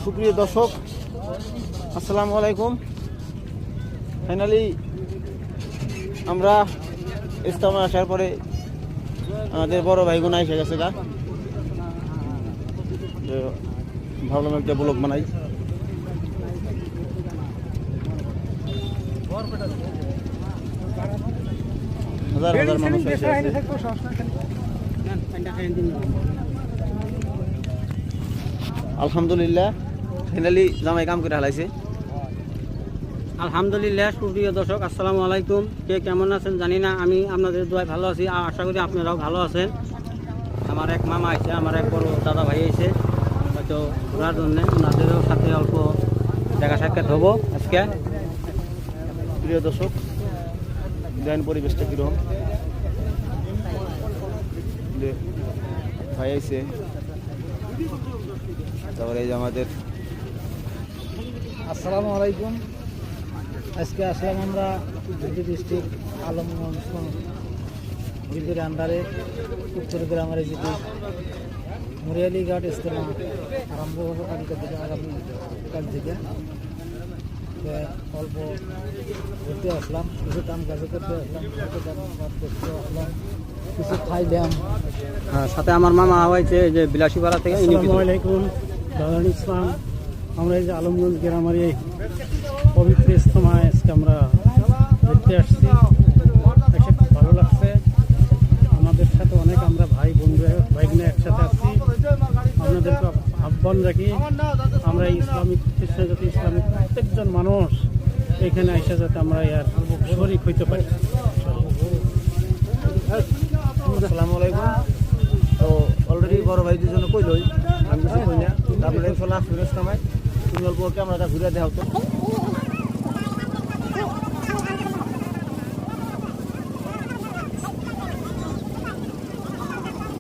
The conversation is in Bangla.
সুপ্রিয় দর্শক, আসসালামু আলাইকুম। ফাইনালি আমরা ইস্তেমা আসার পরে আমাদের বড় ভাইগুনা এসে গেছে গা, ভাবলাম একটা ব্লগ বানাই। হাজার হাজার মানুষ এসে আছে। আলহামদুলিল্লাহ ফাইনালি জামাই কাম করে হালাইছে। আলহামদুলিল্লাহ। সুপ্রিয় দর্শক, আসসালামু আলাইকুম। কে কেমন আছেন জানি না, আমি আপনাদের দোয়ায় ভালো আছি। আশা করি আপনারাও ভালো আছেন। আমার এক মামা আছে, আমার এক বড় দাদা ভাই আছে হয়তো ঘোরার জন্য, ওনাদেরও সাথে অল্প দেখা সাক্ষাৎ হবো আজকে। প্রিয় দর্শক, দেন পরিবেশটা কীরকম, ভাই আইছে। তারপরে এই যে আমাদের আসসালামু আলাইকুম। আজকে আসলাম আমরা ডিস্ট্রিক্ট আলমগঞ্জ বিদ্যুতের আন্ডারে উত্তর গ্রামের যেটি মুরিয়ালি ঘাট ইস্তেমা আরম্ভ হবে কালকে থেকে, আগামীকাল থেকে। অল্প ঘুরতে আসলাম, কিছু কাম কাজ করতে আসলাম, করতে আসলাম, কিছু খাইলাম। সাথে আমার মামা হয়েছে যে বিলাসীপাড়া থেকে। আসসালামু আলাইকুম, দাদান ইসলাম। আমরা এই যে আলমগঞ্জ গ্রামের এই পবিত্র ইস্তেমায় আজকে আমরা ঘুরতে আসছি, এসে খুব ভালো লাগছে। আমাদের সাথে অনেক আমরা ভাই বন্ধু ভাইগুলো একসাথে আসছি। আপনাদেরকে আহ্বান রাখি, আমরা ইসলামিক খ্রিস্টান জাতি ইসলামিক প্রত্যেকজন মানুষ এখানে এসে যাতে আমরা ইয়ার শরীক হইতে পারি। আসসালামু আলাইকুম। তো অলরেডি বড় ভাই দুজনে কইলই, আমি কিছু কই না। আপনারা চলে আসবেন ইস্তেমায়, তুমি অল্প ক্যামেরাটা ঘুরে দেওয়া হতো।